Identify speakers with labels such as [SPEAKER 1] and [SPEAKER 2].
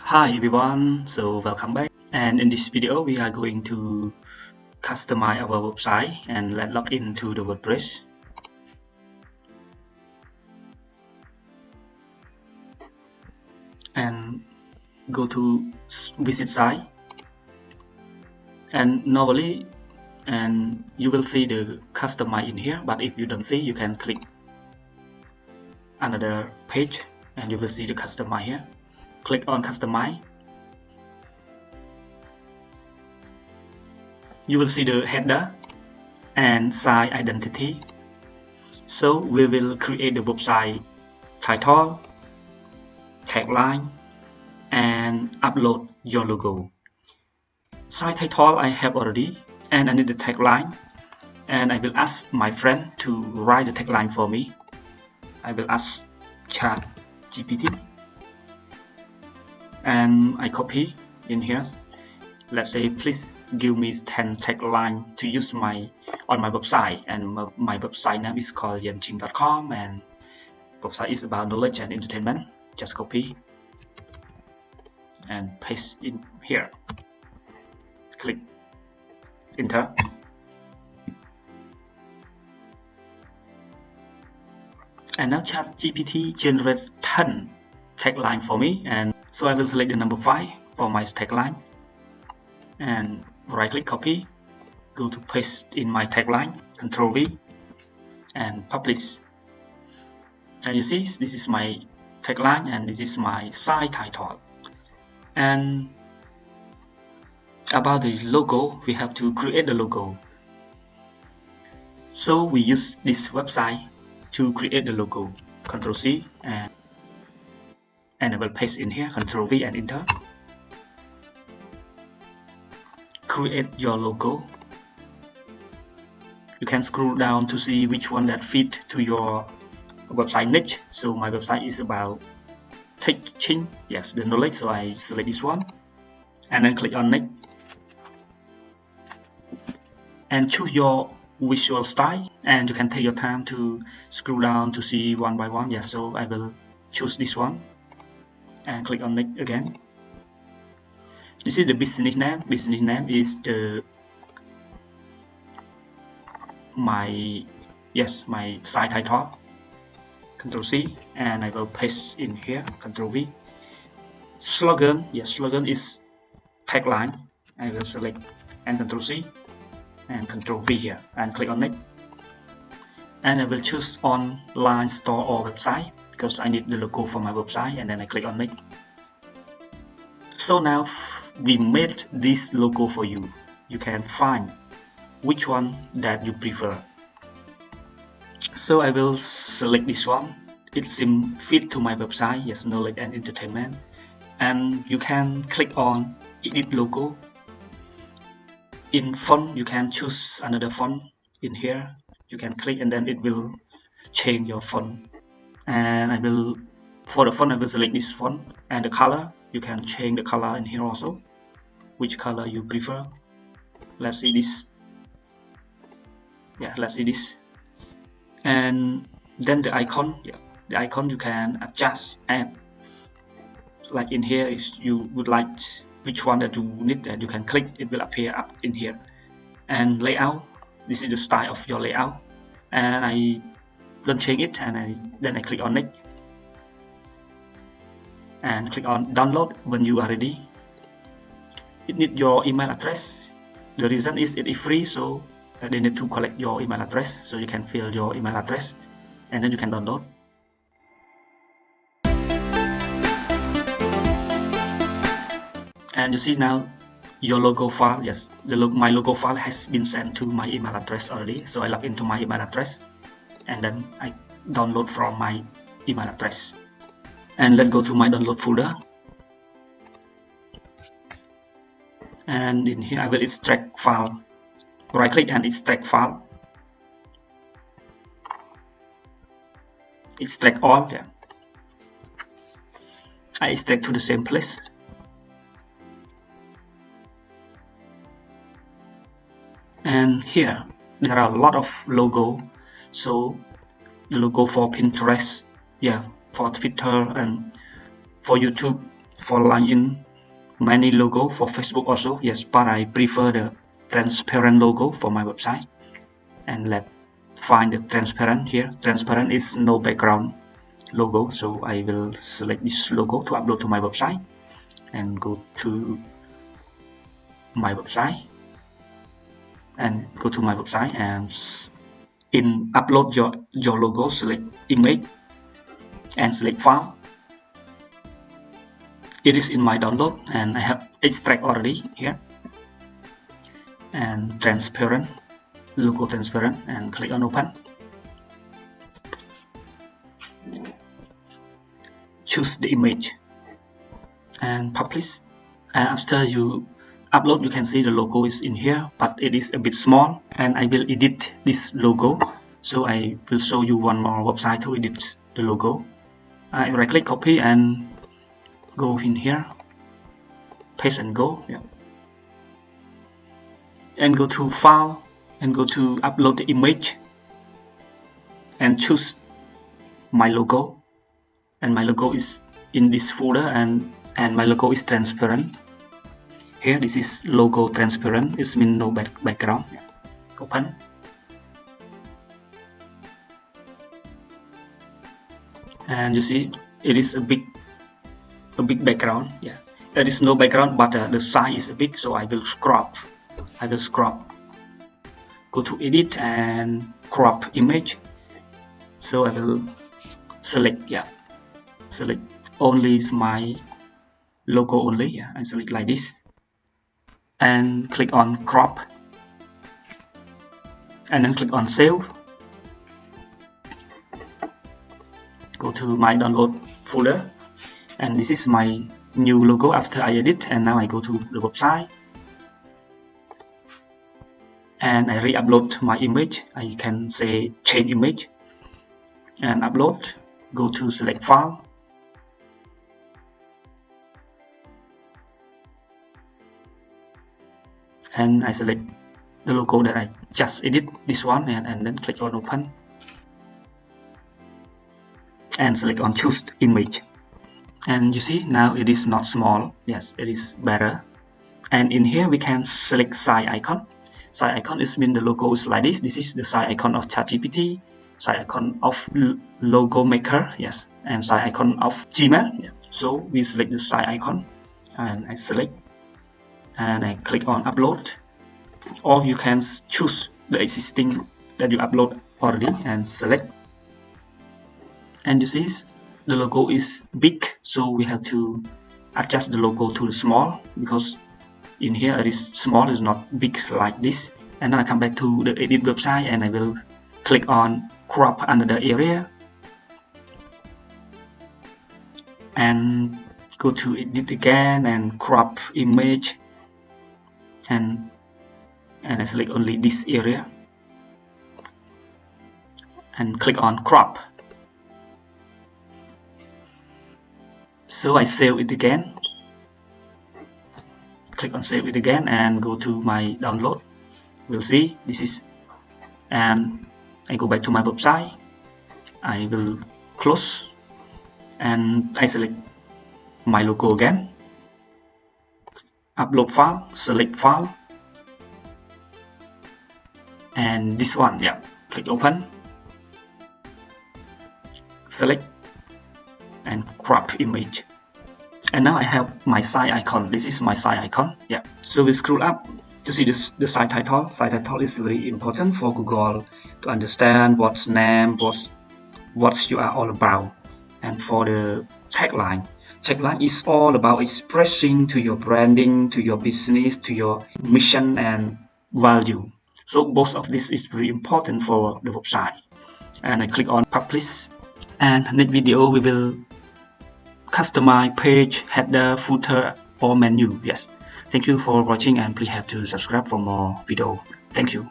[SPEAKER 1] Hi everyone, so welcome back, and in this video we are going to customize our website. And let's log into the WordPress and go to visit site. And normally you will see the customize in here, but if you don't see, you can click another page and you will see the customize here. Click on customize. You will see the header and site identity. So we will create the website title, tagline, and upload your logo. Site title I have already, and I need the tagline, and I will ask my friend to write the tagline for me. I will ask ChatGPT, and I copy in here. Let's say, please give me 10 tagline to use on my website, and my website name is called yenchin.com, and website is about knowledge and entertainment. Just copy and paste in here. Click enter. And now ChatGPT generate 10 tagline for me, and so I will select the number 5 for my tagline and right click copy, go to paste in my tagline, Ctrl V and publish. And you see this is my tagline and this is my site title. And about the logo, we have to create the logo. So we use this website to create the logo. Ctrl C and I will paste in here, Ctrl V and enter. Create your logo. You can scroll down to see which one that fit to your website niche. So my website is about teaching, yes, the knowledge, so I select this one and then click on next and choose your visual style, and you can take your time to scroll down to see one by one. Yes, so I will choose this one and click on next again. This is the business name. Business name is my site title. Ctrl C and I will paste in here, Ctrl V. Slogan, yes, slogan is tagline. I will select and Ctrl C and Ctrl V here and click on next. And I will choose online store or website because I need the logo for my website, and then I click on next. So now we made this logo for you. You can find which one that you prefer. So I will select this one. It seems fit to my website, yes, knowledge and entertainment. And you can click on edit logo. In font, you can choose another font in here. You can click and then it will change your font. And for the font, I will select this font. And the color, you can change the color in here also, which color you prefer. Let's see this. Yeah, let's see this. And then the icon, the icon you can adjust, and like in here, if you would like which one that you need, and you can click, it will appear up in here. And layout, this is the style of your layout, and I don't change it, and then I click on it and click on download when you are ready. It needs your email address. The reason is it is free, so they need to collect your email address, so you can fill your email address and then you can download. And you see now your logo file, yes, my logo file has been sent to my email address already. So I log into my email address and then I download from my email address. And let's go to my download folder. And in here I will extract file. Right click and extract file. Extract all, yeah. I extract to the same place. And here there are a lot of logo. So the logo for Pinterest, yeah, for Twitter and for YouTube, for line in many logo for Facebook also, yes, but I prefer the transparent logo for my website. And let's find the transparent here. Transparent is no background logo, so I will select this logo to upload to my website and go to my website and in upload your logo, select image and select file. It is in my download and I have extract already here, and transparent, logo transparent, and click on open. Choose the image and publish, and after you upload you can see the logo is in here, but it is a bit small and I will edit this logo, so I will show you one more website to edit the logo. I right click, copy and go in here, paste and go, yeah, and go to file and go to upload the image and choose my logo, and my logo is in this folder, and my logo is transparent. Here this is logo transparent, it means no background. Yeah. Open. And you see it is a big background. Yeah, there is no background, but the size is big, so I will crop. Go to edit and crop image. So I will select, yeah, select only my logo only. Yeah, I select like this and click on crop, and then click on save. Go to my download folder, and this is my new logo after I edit. And now I go to the website and I re-upload my image. I can say change image and upload. Go to select file and I select the logo that I just edit, this one, and then click on open and select on choose image. And you see now it is not small, yes, it is better. And in here we can select side icon. Side icon is mean the logo is like this. This is the side icon of ChatGPT, side icon of logo maker, yes, and side icon of Gmail. Yeah. So we select the side icon and I select and I click on upload, or you can choose the existing that you upload already and select. And you see the logo is big, so we have to adjust the logo to the small, because in here it is small, it's not big like this. And now I come back to the edit website and I will click on crop another area and go to edit again and crop image, and I select only this area and click on crop. So I save it again, click on save it again and go to my download. We'll see this is, and I go back to my website. I will close and I select my logo again, upload file, select file, and this one, yeah, click open, select and crop image. And now I have my side icon. This is my side icon. Yeah. So we scroll up to see this, the site title. Site title is very important for Google to understand what's name, what you are all about. And for the tagline, tagline is all about expressing to your branding, to your business, to your mission and value. So both of this is very important for the website. And I click on publish. And next video we will customize page, header, footer, or menu. Yes. Thank you for watching and please have to subscribe for more video. Thank you.